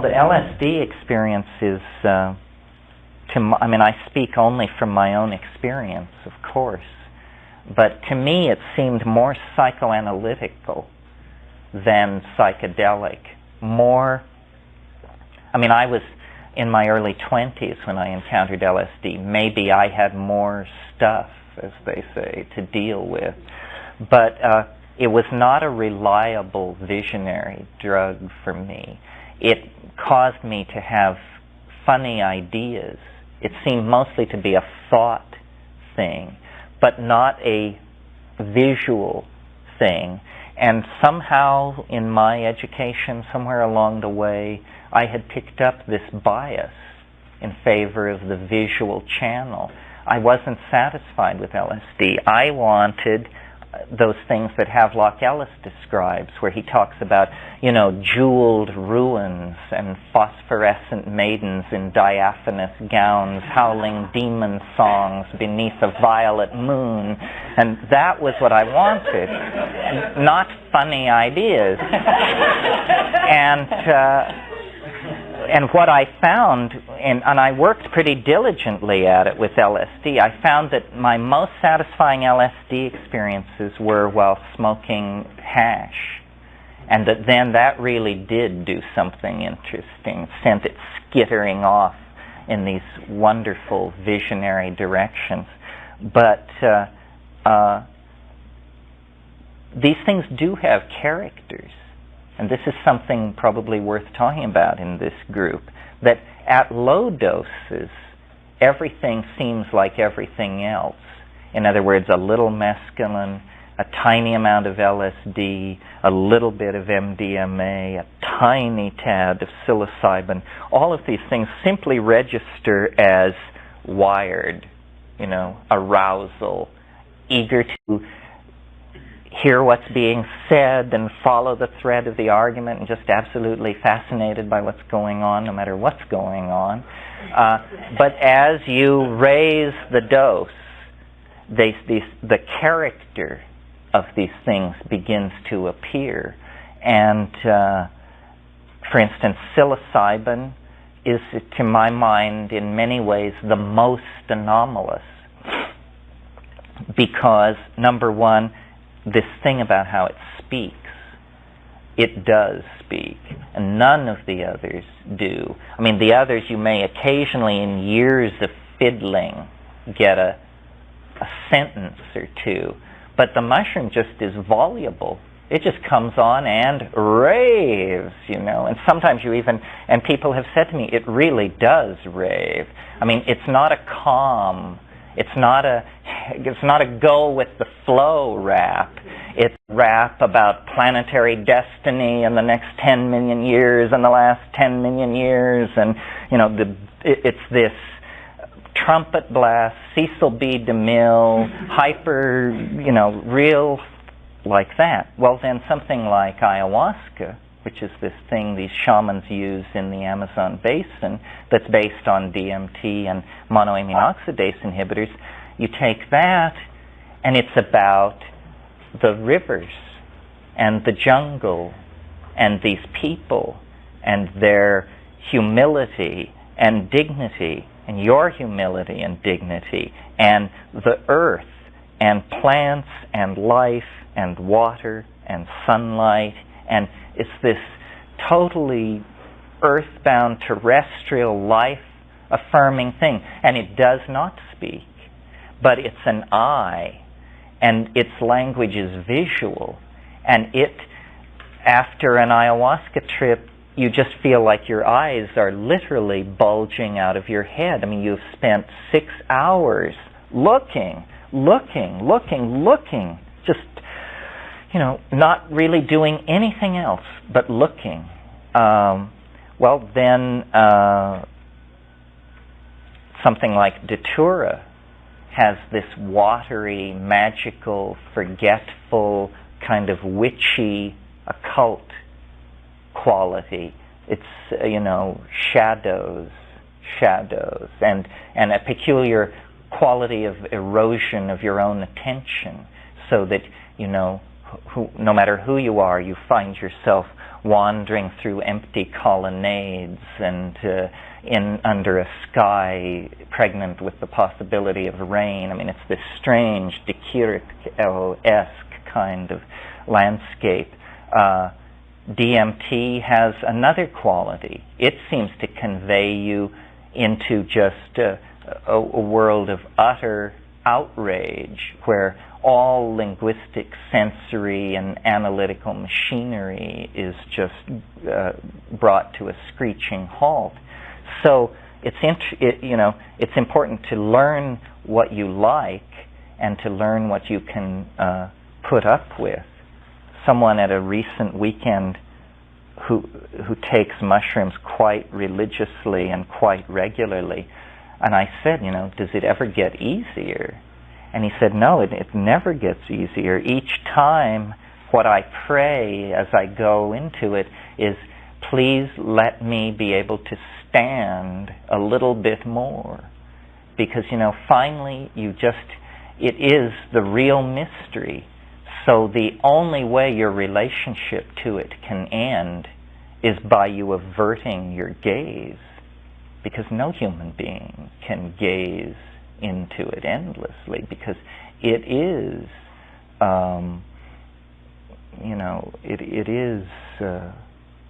The LSD experience is, I speak only from my own experience, of course, but to me it seemed more psychoanalytical than psychedelic. I was in my early 20s when I encountered LSD. Maybe I had more stuff, as they say, to deal with. But it was not a reliable visionary drug for me. It caused me to have funny ideas. It seemed mostly to be a thought thing, but not a visual thing. And somehow in my education, somewhere along the way, I had picked up this bias in favor of the visual channel. I wasn't satisfied with LSD. I wanted those things that Havelock Ellis describes, where he talks about, jeweled ruins and phosphorescent maidens in diaphanous gowns howling demon songs beneath a violet moon. And that was what I wanted, not funny ideas. And what I found, and I worked pretty diligently at it with LSD, I found that my most satisfying LSD experiences were while smoking hash. And that really did do something interesting, sent it skittering off in these wonderful visionary directions. But these things do have characters. And this is something probably worth talking about in this group, that at low doses, everything seems like everything else. In other words, a little mescaline, a tiny amount of LSD, a little bit of MDMA, a tiny tad of psilocybin. All of these things simply register as wired, arousal, eager to hear what's being said and follow the thread of the argument, and just absolutely fascinated by what's going on, no matter what's going on. But as you raise the dose, the character of these things begins to appear. And, for instance, psilocybin is, to my mind, in many ways, the most anomalous. Because, number one, this thing about how it speaks, it does speak, and none of the others do. The others, you may occasionally, in years of fiddling, get a sentence or two, but the mushroom just is voluble. It just comes on and raves, and sometimes and people have said to me, it really does rave. It's not a calm, it's not a go with the flow rap. It's rap about planetary destiny and the next 10 million years and the last 10 million years, and it's this trumpet blast, Cecil B. DeMille, hyper, real like that. Well, then something like ayahuasca, which is this thing these shamans use in the Amazon basin that's based on DMT and monoamine oxidase inhibitors, you take that and it's about the rivers and the jungle and these people and their humility and dignity and your humility and dignity and the earth and plants and life and water and sunlight, and it's this totally earthbound, terrestrial, life-affirming thing. And it does not speak, but it's an I, and its language is visual. And after an ayahuasca trip, you just feel like your eyes are literally bulging out of your head. You've spent 6 hours looking, just not really doing anything else but looking. Then something like Datura has this watery, magical, forgetful, kind of witchy, occult quality. It's, shadows, and a peculiar quality of erosion of your own attention, so that, no matter who you are, you find yourself wandering through empty colonnades and under a sky pregnant with the possibility of rain. I mean, it's this strange De Klerk-esque kind of landscape. DMT has another quality. It seems to convey you into just a world of utter outrage, where all linguistic, sensory, and analytical machinery is just brought to a screeching halt. So it's important to learn what you like and to learn what you can put up with. Someone at a recent weekend who takes mushrooms quite religiously and quite regularly, and I said, does it ever get easier? And he said, no, it never gets easier. Each time what I pray as I go into it is, please let me be able to stand a little bit more. Because, finally it is the real mystery. So the only way your relationship to it can end is by you averting your gaze. Because no human being can gaze into it endlessly, because it is, it is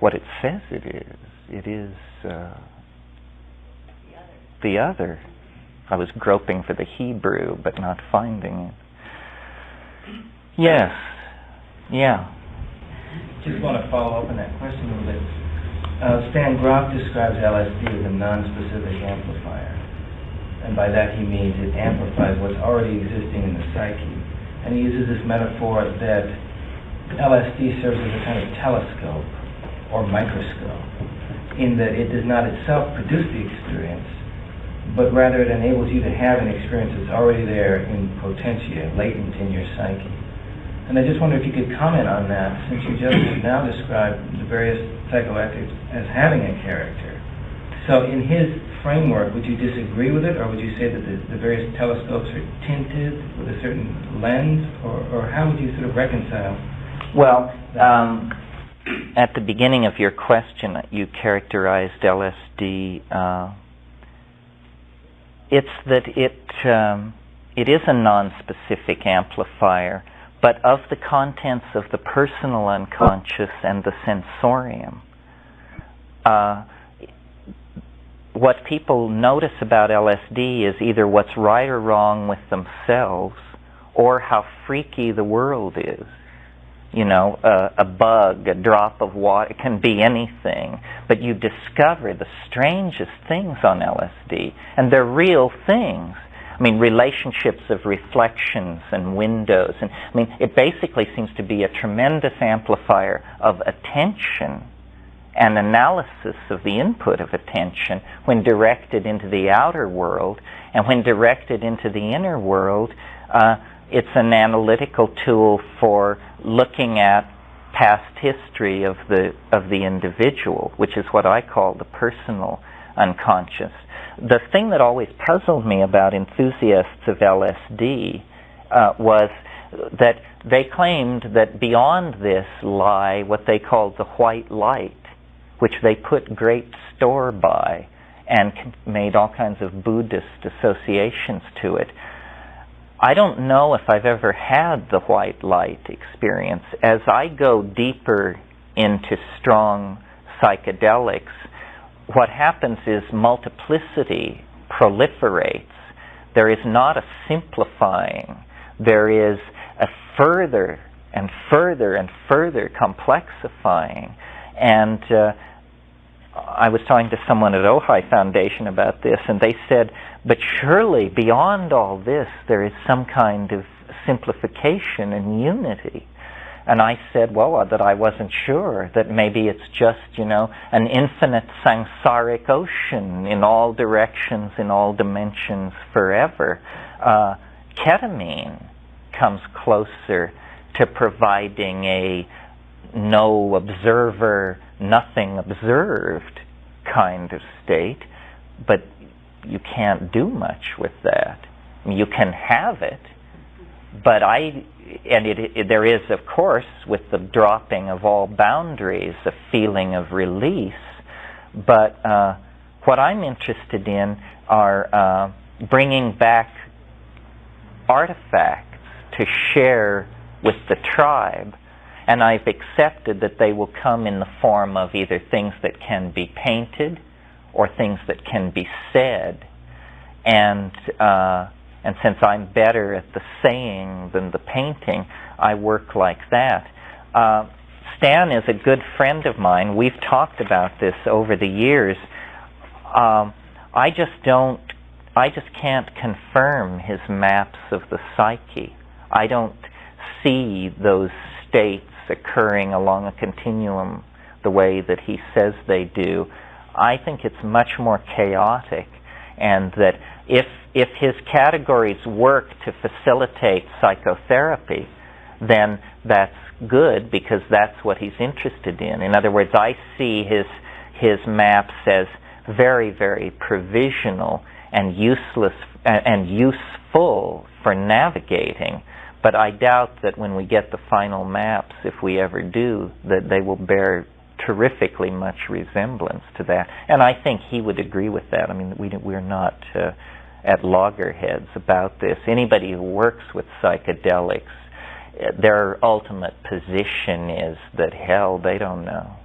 what it says it is. It is the other. I was groping for the Hebrew, but not finding it. Yes. Yeah. Just want to follow up on that question a little bit. Stan Grof describes LSD as a non-specific amplifier. And by that he means it amplifies what's already existing in the psyche. And he uses this metaphor that LSD serves as a kind of telescope or microscope, in that it does not itself produce the experience, but rather it enables you to have an experience that's already there in potentia, latent in your psyche. And I just wonder if you could comment on that, since you just now described the various psychoactives as having a character. So in his framework, would you disagree with it, or would you say that the various telescopes are tinted with a certain lens, or how would you sort of reconcile? Well, at the beginning of your question, you characterized LSD. It's that it is a non-specific amplifier, but of the contents of the personal unconscious and the sensorium. What people notice about LSD is either what's right or wrong with themselves, or how freaky the world is. A bug, a drop of water, it can be anything. But you discover the strangest things on LSD, and they're real things. I mean, relationships of reflections and windows. And I mean, it basically seems to be a tremendous amplifier of attention and analysis of the input of attention when directed into the outer world. And when directed into the inner world, it's an analytical tool for looking at past history of the individual, which is what I call the personal unconscious. The thing that always puzzled me about enthusiasts of LSD was that they claimed that beyond this lie what they called the white light, which they put great store by and made all kinds of Buddhist associations to it. I don't know if I've ever had the white light experience. As I go deeper into strong psychedelics, what happens is multiplicity proliferates. There is not a simplifying. There is a further and further and further complexifying. And I was talking to someone at Ojai Foundation about this, and they said, but surely beyond all this there is some kind of simplification and unity. And I said, well, that I wasn't sure, that maybe it's just, an infinite samsaric ocean in all directions, in all dimensions, forever. Ketamine comes closer to providing a no observer, nothing observed kind of state, but you can't do much with that. I mean, you can have it, But there is, of course, with the dropping of all boundaries, a feeling of release. But what I'm interested in are bringing back artifacts to share with the tribe, and I've accepted that they will come in the form of either things that can be painted or things that can be said. And since I'm better at the saying than the painting, I work like that. Stan is a good friend of mine. We've talked about this over the years. I just can't confirm his maps of the psyche. I don't see those states occurring along a continuum the way that he says they do. I think it's much more chaotic, and that if his categories work to facilitate psychotherapy, then that's good, because that's what he's interested in. In other words, I see his maps as very, very provisional and useless and useful for navigating, but I doubt that when we get the final maps, if we ever do, that they will bear terrifically much resemblance to that. And I think he would agree with that. I mean, we're not at loggerheads about this. Anybody who works with psychedelics, their ultimate position is that, hell, they don't know.